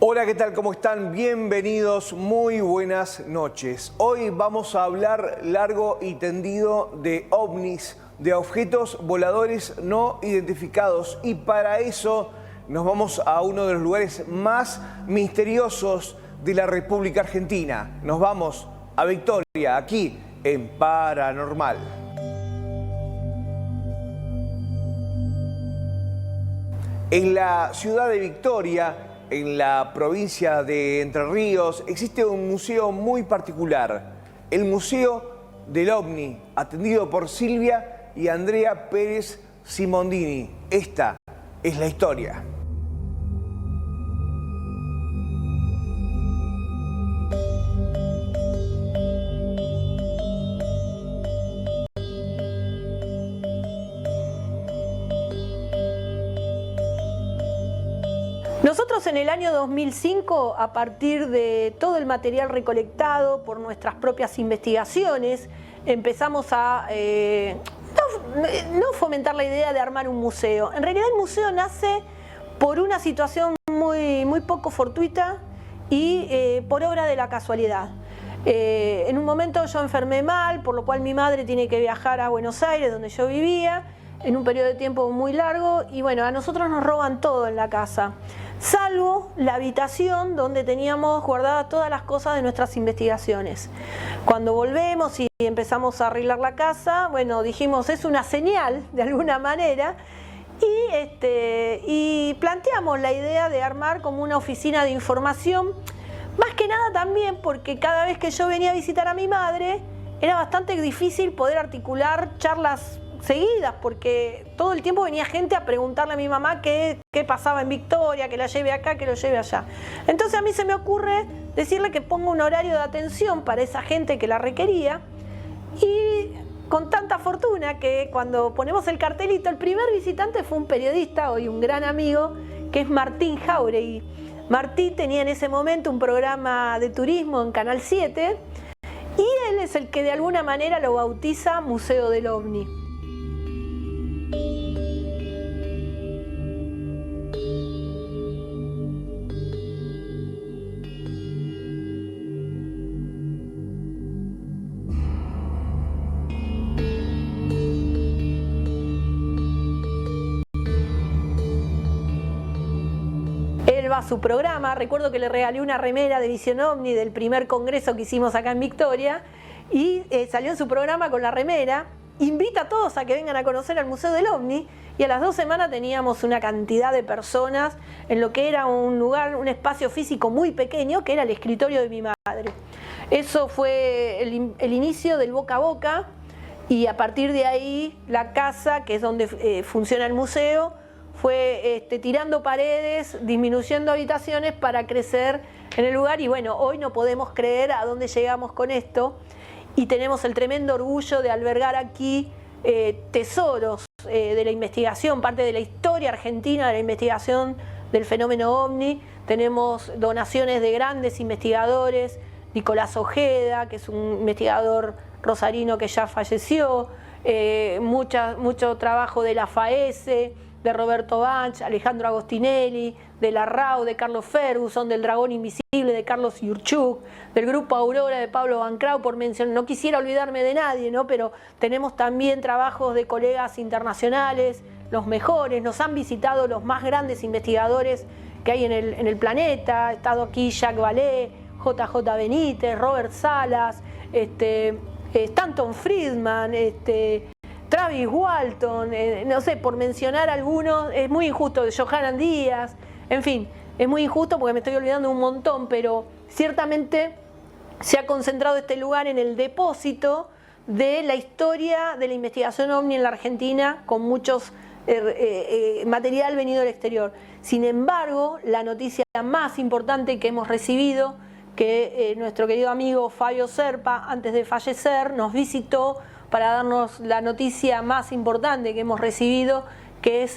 Hola, ¿qué tal? ¿Cómo están? Bienvenidos, muy buenas noches. Hoy vamos a hablar largo y tendido de ovnis, de objetos voladores no identificados, y para eso nos vamos a uno de los lugares más misteriosos de la República Argentina. Nos vamos a Victoria, aquí en Paranormal. En la ciudad de Victoria, en la provincia de Entre Ríos, existe un museo muy particular, el Museo del OVNI, atendido por Silvia y Andrea Pérez Simondini. Esta es la historia. Nosotros en el año 2005, a partir de todo el material recolectado por nuestras propias investigaciones, empezamos a no fomentar la idea de armar un museo. En realidad el museo nace por una situación muy poco fortuita y por obra de la casualidad. En un momento yo enfermé mal, por lo cual mi madre tiene que viajar a Buenos Aires, donde yo vivía, en un periodo de tiempo muy largo, y bueno, a nosotros nos roban todo en la casa, salvo la habitación donde teníamos guardadas todas las cosas de nuestras investigaciones. Cuando volvemos y empezamos a arreglar la casa, bueno, dijimos, es una señal de alguna manera, y planteamos la idea de armar como una oficina de información, más que nada también porque cada vez que yo venía a visitar a mi madre, era bastante difícil poder articular charlas seguidas, porque todo el tiempo venía gente a preguntarle a mi mamá qué pasaba en Victoria, que la lleve acá, que lo lleve allá. Entonces a mí se me ocurre decirle que ponga un horario de atención para esa gente que la requería, y con tanta fortuna que cuando ponemos el cartelito, el primer visitante fue un periodista, hoy un gran amigo, que es Martín Jauregui. Martín tenía en ese momento un programa de turismo en Canal 7, y él es el que de alguna manera lo bautiza Museo del OVNI. Él va a su programa, recuerdo que le regalé una remera de Visión OVNI del primer congreso que hicimos acá en Victoria, y salió en su programa con la remera, invita a todos a que vengan a conocer al Museo del OVNI, y a las 2 semanas teníamos una cantidad de personas en lo que era un lugar, un espacio físico muy pequeño, que era el escritorio de mi madre. Eso fue el inicio del boca a boca, y a partir de ahí la casa, que es donde funciona el museo, fue tirando paredes, disminuyendo habitaciones para crecer en el lugar, y bueno, hoy no podemos creer a dónde llegamos con esto, y tenemos el tremendo orgullo de albergar aquí tesoros de la investigación, parte de la historia argentina de la investigación del fenómeno OVNI. Tenemos donaciones de grandes investigadores, Nicolás Ojeda, que es un investigador rosarino que ya falleció, mucho trabajo de la FAESE, de Roberto Banch, Alejandro Agostinelli, de la RAU, de Carlos Ferguson, del Dragón Invisible, de Carlos Yurchuk, del Grupo Aurora, de Pablo Bancrau, por mencionar. No quisiera olvidarme de nadie, ¿no? Pero tenemos también trabajos de colegas internacionales, los mejores. Nos han visitado los más grandes investigadores que hay en el planeta. Ha estado aquí Jacques Vallée, JJ Benítez, Robert Salas, Stanton Friedman, Travis Walton, no sé, por mencionar algunos. Es muy injusto, Johanan Díaz, en fin, es muy injusto porque me estoy olvidando un montón, pero ciertamente se ha concentrado este lugar en el depósito de la historia de la investigación OVNI en la Argentina, con muchos material venido del exterior. Sin embargo, la noticia más importante que hemos recibido, que nuestro querido amigo Fabio Serpa, antes de fallecer, nos visitó para darnos la noticia más importante que hemos recibido, que es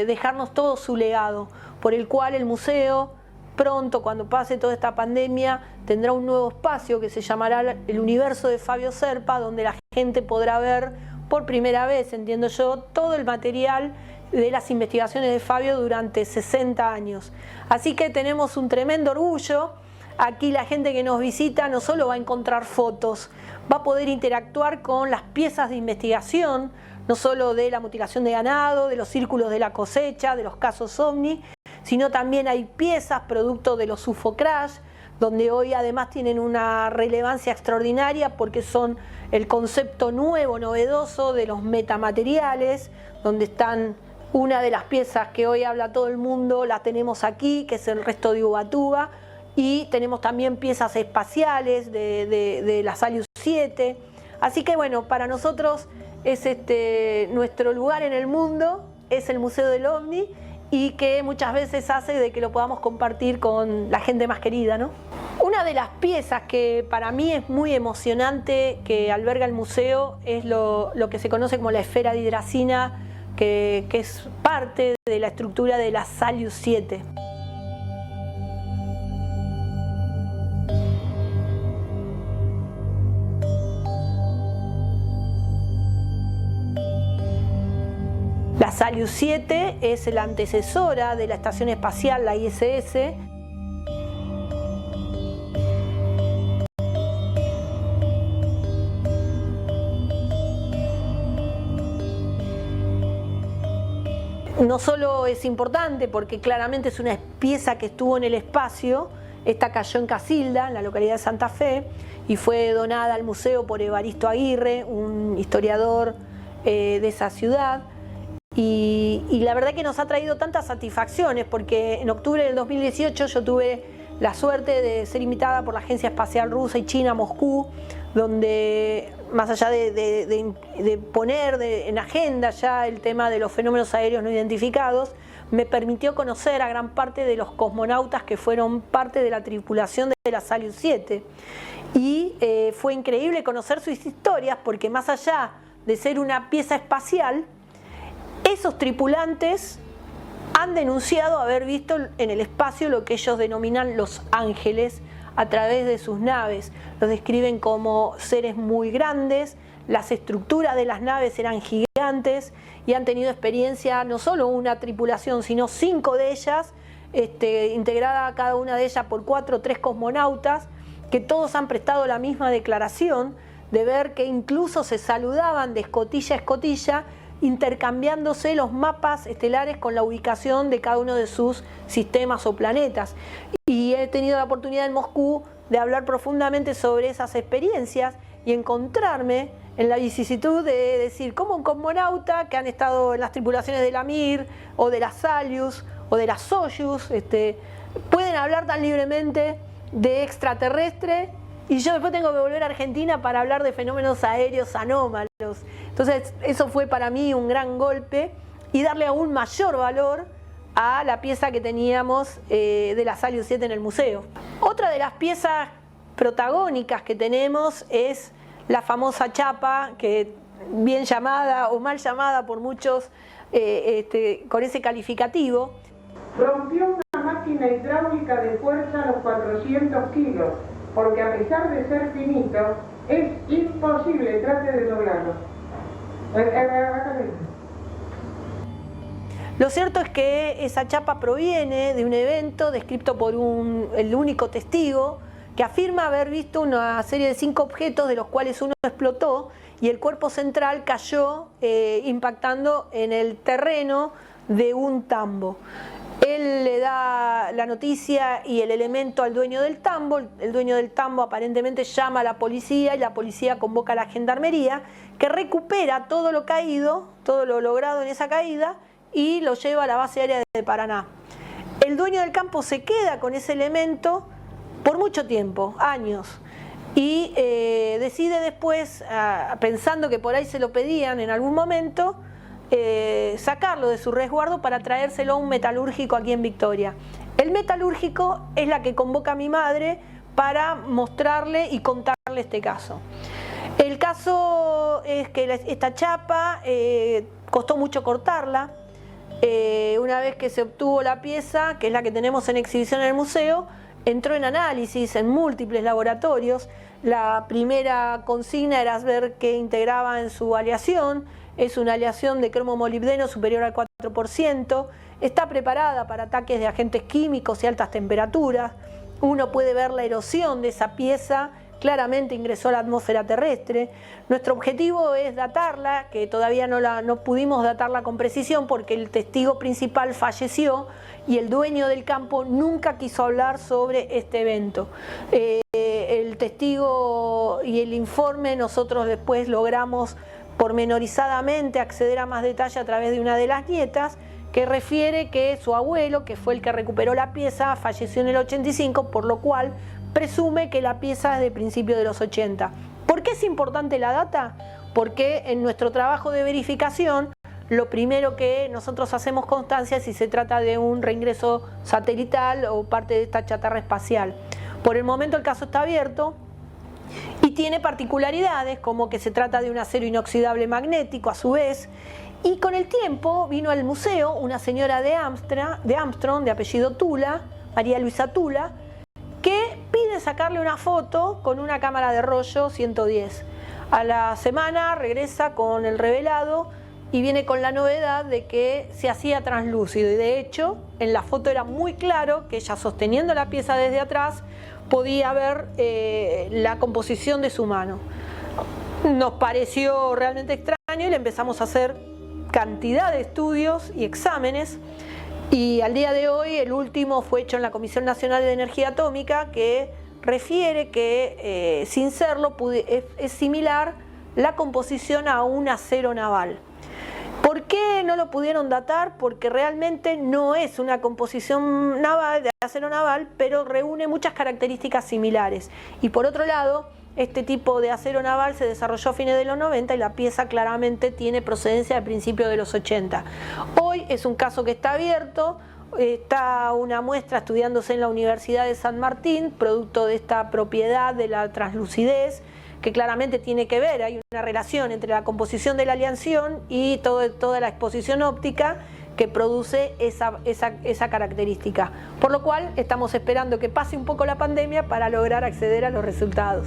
dejarnos todo su legado, por el cual el museo pronto, cuando pase toda esta pandemia, tendrá un nuevo espacio que se llamará el Universo de Fabio Serpa, donde la gente podrá ver por primera vez, entiendo yo, todo el material de las investigaciones de Fabio durante 60 años. Así que tenemos un tremendo orgullo. Aquí la gente que nos visita no solo va a encontrar fotos, va a poder interactuar con las piezas de investigación, no solo de la mutilación de ganado, de los círculos de la cosecha, de los casos OVNI, sino también hay piezas producto de los UFO Crash, donde hoy además tienen una relevancia extraordinaria porque son el concepto nuevo, novedoso de los metamateriales, donde están una de las piezas que hoy habla todo el mundo, la tenemos aquí, que es el resto de Ubatuba, y tenemos también piezas espaciales de la Salyut 7. Así que bueno, para nosotros es nuestro lugar en el mundo, es el Museo del OVNI, y que muchas veces hace de que lo podamos compartir con la gente más querida, ¿no? Una de las piezas que para mí es muy emocionante que alberga el museo es lo que se conoce como la esfera de hidracina, que es parte de la estructura de la Salyut 7. La Salyut 7 es la antecesora de la estación espacial, la ISS. No solo es importante porque claramente es una pieza que estuvo en el espacio, esta cayó en Casilda, en la localidad de Santa Fe, y fue donada al museo por Evaristo Aguirre, un historiador de esa ciudad. Y la verdad que nos ha traído tantas satisfacciones porque en octubre del 2018 yo tuve la suerte de ser invitada por la Agencia Espacial Rusa y China a Moscú, donde más allá de poner en agenda ya el tema de los fenómenos aéreos no identificados, me permitió conocer a gran parte de los cosmonautas que fueron parte de la tripulación de la Salyut 7. Y fue increíble conocer sus historias porque más allá de ser una pieza espacial, esos tripulantes han denunciado haber visto en el espacio lo que ellos denominan los ángeles a través de sus naves. Los describen como seres muy grandes, las estructuras de las naves eran gigantes y han tenido experiencia no solo una tripulación, sino 5 de ellas, integrada cada una de ellas por 4 o 3 cosmonautas, que todos han prestado la misma declaración de ver que incluso se saludaban de escotilla a escotilla, intercambiándose los mapas estelares con la ubicación de cada uno de sus sistemas o planetas. Y he tenido la oportunidad en Moscú de hablar profundamente sobre esas experiencias y encontrarme en la vicisitud de decir cómo un cosmonauta que han estado en las tripulaciones de la Mir o de la Salyut o de la Soyuz pueden hablar tan libremente de extraterrestre, y yo después tengo que volver a Argentina para hablar de fenómenos aéreos anómalos. Entonces eso fue para mí un gran golpe y darle aún mayor valor a la pieza que teníamos de la Salyut 7 en el museo. Otra de las piezas protagónicas que tenemos es la famosa chapa, que bien llamada o mal llamada por muchos con ese calificativo. Rompió una máquina hidráulica de fuerza a los 400 kilos, porque a pesar de ser finito, es imposible, trate de doblarlo. Lo cierto es que esa chapa proviene de un evento descrito por el único testigo que afirma haber visto una serie de 5 objetos de los cuales uno explotó y el cuerpo central cayó impactando en el terreno de un tambo. Él le da la noticia y el elemento al dueño del tambo. El dueño del tambo aparentemente llama a la policía y la policía convoca a la gendarmería, que recupera todo lo caído, todo lo logrado en esa caída, y lo lleva a la base aérea de Paraná. El dueño del campo se queda con ese elemento por mucho tiempo, años, y decide después, pensando que por ahí se lo pedían en algún momento, sacarlo de su resguardo para traérselo a un metalúrgico aquí en Victoria. El metalúrgico es la que convoca a mi madre para mostrarle y contarle este caso. El caso es que esta chapa costó mucho cortarla. Una vez que se obtuvo la pieza, que es la que tenemos en exhibición en el museo, entró en análisis en múltiples laboratorios. La primera consigna era ver qué integraba en su aleación. es una aleación de cromo-molibdeno superior al 4%, está preparada para ataques de agentes químicos y altas temperaturas. Uno puede ver la erosión de esa pieza, claramente ingresó a la atmósfera terrestre. Nuestro objetivo es datarla, que todavía no pudimos datarla con precisión porque el testigo principal falleció y el dueño del campo nunca quiso hablar sobre este evento. El testigo y el informe nosotros después logramos pormenorizadamente acceder a más detalle a través de una de las nietas, que refiere que su abuelo, que fue el que recuperó la pieza, falleció en el 85, por lo cual presume que la pieza es de principios de los 80. ¿Por qué es importante la data? Porque en nuestro trabajo de verificación, lo primero que nosotros hacemos constancia es si se trata de un reingreso satelital o parte de esta chatarra espacial. Por el momento el caso está abierto y tiene particularidades como que se trata de un acero inoxidable magnético a su vez, y con el tiempo vino al museo una señora de Armstrong, de apellido Tula, María Luisa Tula, que pide sacarle una foto con una cámara de rollo 110. A la semana regresa con el revelado y viene con la novedad de que se hacía translúcido, y de hecho en la foto era muy claro que ella, sosteniendo la pieza desde atrás, podía ver la composición de su mano. Nos pareció realmente extraño y le empezamos a hacer cantidad de estudios y exámenes, y al día de hoy el último fue hecho en la Comisión Nacional de Energía Atómica, que refiere que sin serlo es similar la composición a un acero naval. ¿Por qué no lo pudieron datar? Porque realmente no es una composición naval, de acero naval, pero reúne muchas características similares. Y por otro lado, este tipo de acero naval se desarrolló a fines de los 90 y la pieza claramente tiene procedencia de principios de los 80. Hoy es un caso que está abierto, está una muestra estudiándose en la Universidad de San Martín, producto de esta propiedad de la translucidez, que claramente tiene que ver, hay una relación entre la composición de la aleación y toda la exposición óptica que produce esa característica. Por lo cual estamos esperando que pase un poco la pandemia para lograr acceder a los resultados.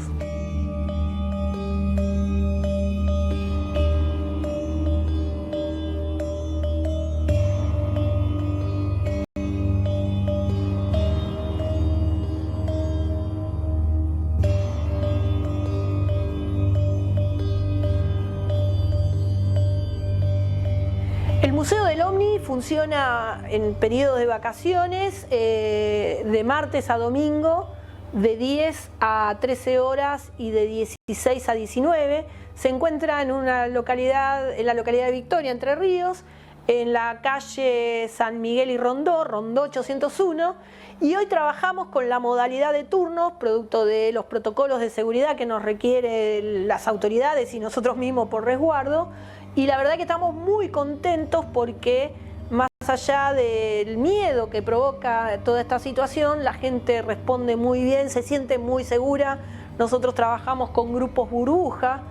El Museo del OVNI funciona en periodos de vacaciones, de martes a domingo, de 10 a 13 horas y de 16 a 19. Se encuentra en la localidad de Victoria, Entre Ríos, en la calle San Miguel y Rondó 801, y hoy trabajamos con la modalidad de turnos, producto de los protocolos de seguridad que nos requieren las autoridades y nosotros mismos por resguardo. Y la verdad que estamos muy contentos porque, más allá del miedo que provoca toda esta situación, la gente responde muy bien, se siente muy segura. Nosotros trabajamos con grupos burbuja,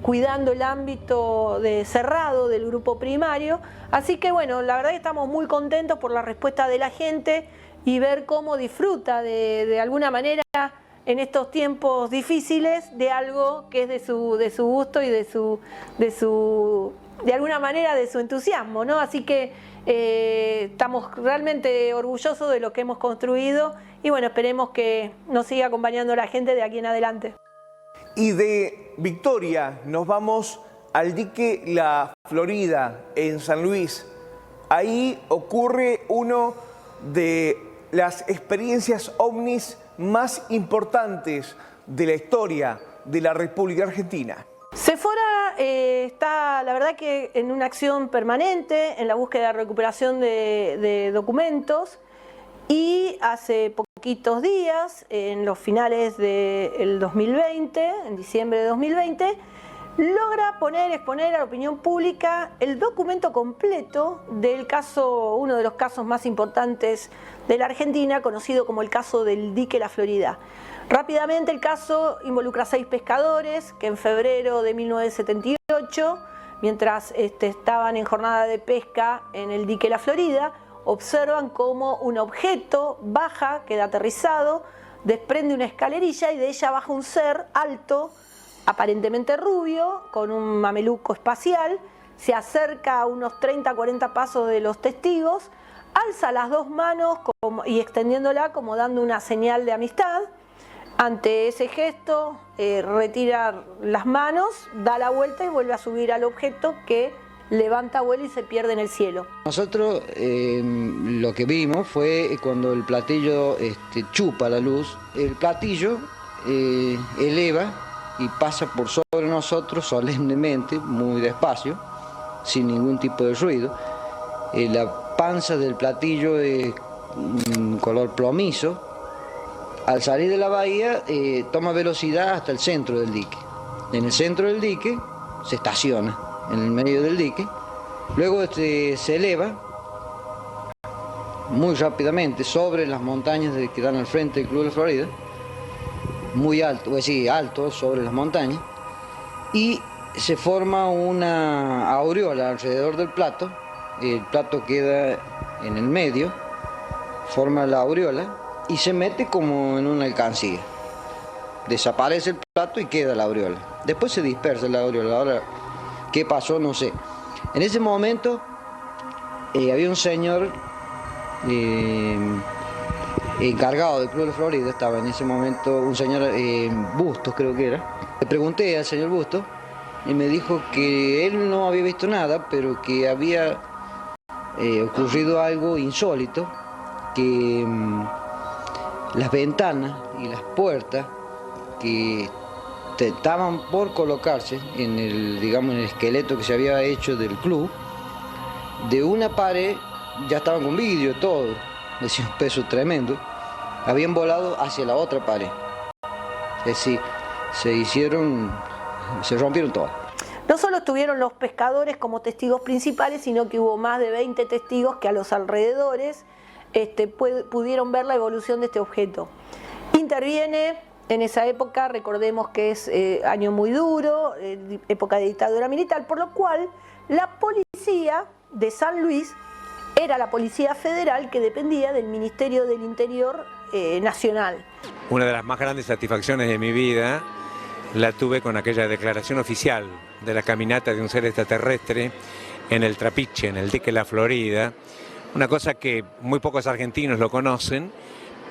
cuidando el ámbito cerrado del grupo primario. Así que bueno, la verdad que estamos muy contentos por la respuesta de la gente y ver cómo disfruta de alguna manera en estos tiempos difíciles de algo que es de su gusto y de alguna manera de su entusiasmo, ¿no? Así que estamos realmente orgullosos de lo que hemos construido y bueno, esperemos que nos siga acompañando la gente de aquí en adelante. Y de Victoria nos vamos al dique La Florida en San Luis. Ahí ocurre uno de las experiencias ovnis más importantes de la historia de la República Argentina. Sephora está, la verdad, que en una acción permanente en la búsqueda de recuperación de documentos, y hace poquitos días, en los finales del 2020, en diciembre de 2020, logra exponer a la opinión pública el documento completo del caso, uno de los casos más importantes de la Argentina, conocido como el caso del dique La Florida. Rápidamente, el caso involucra a 6 pescadores que en febrero de 1978, mientras estaban en jornada de pesca en el dique La Florida, observan cómo un objeto baja, queda aterrizado, desprende una escalerilla y de ella baja un ser alto, aparentemente rubio, con un mameluco espacial, se acerca a unos 30-40 pasos de los testigos, alza las dos manos y extendiéndola como dando una señal de amistad. Ante ese gesto, retira las manos, da la vuelta y vuelve a subir al objeto, que levanta vuelo y se pierde en el cielo. Nosotros lo que vimos fue cuando el platillo chupa la luz, el platillo eleva y pasa por sobre nosotros solemnemente, muy despacio, sin ningún tipo de ruido. La panza del platillo es un color plomizo. Al salir de la bahía toma velocidad hasta el centro del dique. En el centro del dique se estaciona, en el medio del dique. Luego se eleva muy rápidamente sobre las montañas que dan al frente del Club de la Florida, muy alto, es decir, alto sobre las montañas, y se forma una aureola alrededor del plato. El plato queda en el medio, forma la aureola y se mete como en una alcancía. Desaparece el plato y queda la aureola. Después se dispersa la aureola. Ahora, ¿qué pasó? No sé. En ese momento había un señor encargado del Club de la Florida, estaba en ese momento un señor Bustos, creo que era. Le pregunté al señor Bustos y me dijo que él no había visto nada, pero que había ocurrido algo insólito, que las ventanas y las puertas que estaban por colocarse en el, digamos, en el esqueleto que se había hecho del club, de una pared ya estaban con vidrio y todo, decía un peso tremendo, habían volado hacia la otra pared. Es decir, se rompieron todas. No solo estuvieron los pescadores como testigos principales, sino que hubo más de 20 testigos que a los alrededores pudieron ver la evolución de este objeto. Interviene en esa época, recordemos que es año muy duro, época de dictadura militar, por lo cual la policía de San Luis era la Policía Federal, que dependía del Ministerio del Interior Nacional. Una de las más grandes satisfacciones de mi vida la tuve con aquella declaración oficial de la caminata de un ser extraterrestre en el Trapiche, en el dique La Florida. Una cosa que muy pocos argentinos lo conocen,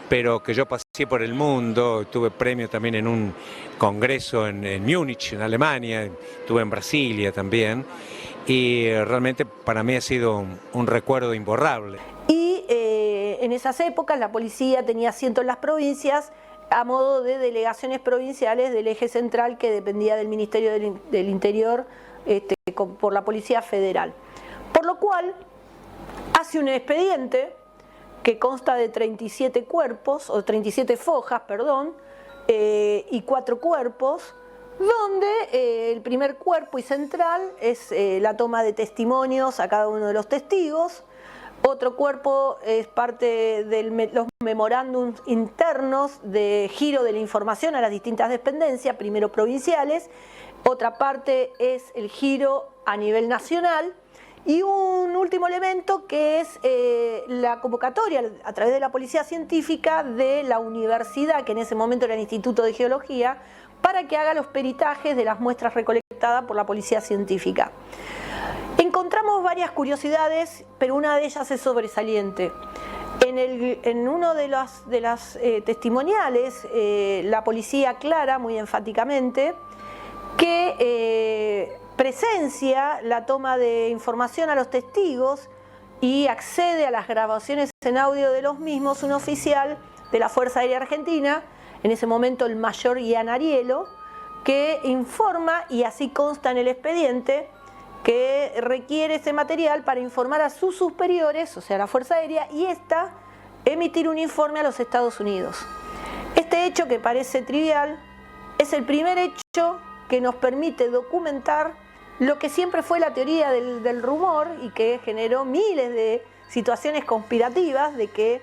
pero que yo pasé por el mundo, tuve premio también en un congreso en Múnich, en Alemania, estuve en Brasilia también, y realmente para mí ha sido un recuerdo imborrable. Y en esas épocas la policía tenía asiento en las provincias a modo de delegaciones provinciales del eje central, que dependía del Ministerio del Interior por la Policía Federal. Por lo cual hace un expediente que consta de 37 cuerpos, o 37 fojas, perdón, y 4 cuerpos, donde el primer cuerpo y central es la toma de testimonios a cada uno de los testigos. Otro cuerpo es parte de los memorándums internos de giro de la información a las distintas dependencias, primero provinciales. Otra parte es el giro a nivel nacional. Y un último elemento que es la convocatoria a través de la Policía Científica de la universidad, que en ese momento era el Instituto de Geología, para que haga los peritajes de las muestras recolectadas por la Policía Científica. Encontramos varias curiosidades, pero una de ellas es sobresaliente. En uno de las testimoniales, la policía aclara muy enfáticamente que presencia la toma de información a los testigos y accede a las grabaciones en audio de los mismos un oficial de la Fuerza Aérea Argentina, en ese momento el mayor Ian Arielo, que informa, y así consta en el expediente, que requiere ese material para informar a sus superiores, o sea, la Fuerza Aérea, y esta emitir un informe a los Estados Unidos. Este hecho, que parece trivial, es el primer hecho que nos permite documentar lo que siempre fue la teoría del rumor y que generó miles de situaciones conspirativas de que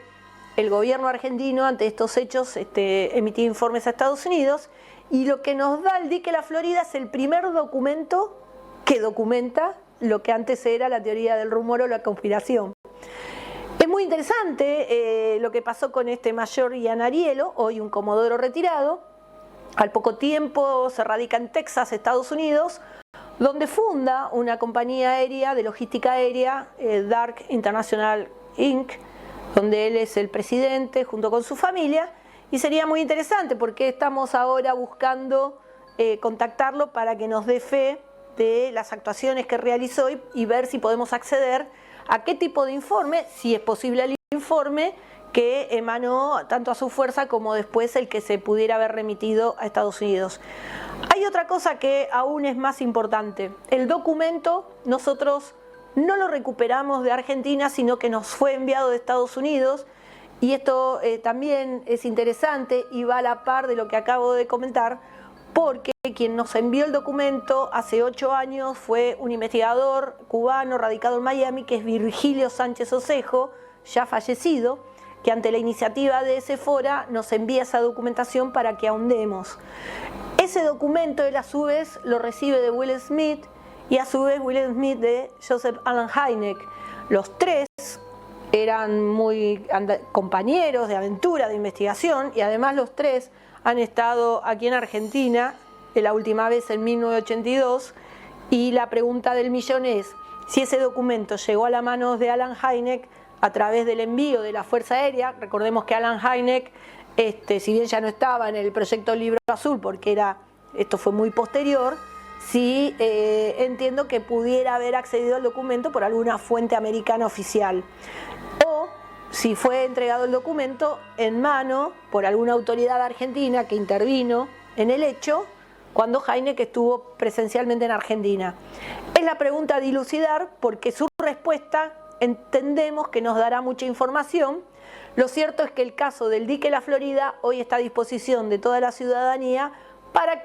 el gobierno argentino ante estos hechos emitía informes a Estados Unidos, y lo que nos da el dique La Florida es el primer documento que documenta lo que antes era la teoría del rumor o la conspiración. Es muy interesante lo que pasó con este mayor Ian Arielo, hoy un comodoro retirado, Al poco tiempo se radica en Texas, Estados Unidos, donde funda una compañía aérea de logística aérea, Dark International Inc., donde él es el presidente junto con su familia, y sería muy interesante porque estamos ahora buscando contactarlo para que nos dé fe de las actuaciones que realizó y ver si podemos acceder a qué tipo de informe, si es posible el informe que emanó tanto a su fuerza como después el que se pudiera haber remitido a Estados Unidos. Hay otra cosa que aún es más importante. El documento nosotros no lo recuperamos de Argentina, sino que nos fue enviado de Estados Unidos, y esto también es interesante y va a la par de lo que acabo de comentar, porque quien nos envió el documento hace 8 años fue un investigador cubano radicado en Miami, que es Virgilio Sánchez Osejo, ya fallecido, que ante la iniciativa de Sephora nos envía esa documentación para que ahondemos. Ese documento él a su vez lo recibe de Will Smith, y a su vez Will Smith de Joseph Allen Hynek. Los tres eran muy compañeros de aventura, de investigación, y además los tres han estado aquí en Argentina, la última vez en 1982, y la pregunta del millón es si ese documento llegó a las manos de Allen Hynek a través del envío de la Fuerza Aérea. Recordemos que Allen Hynek, si bien ya no estaba en el proyecto Libro Azul, porque esto fue muy posterior, sí entiendo que pudiera haber accedido al documento por alguna fuente americana oficial, o si fue entregado el documento en mano por alguna autoridad argentina que intervino en el hecho cuando Hynek estuvo presencialmente en Argentina. Es la pregunta a dilucidar, porque su respuesta entendemos que nos dará mucha información. Lo cierto es que el caso del dique La Florida hoy está a disposición de toda la ciudadanía para que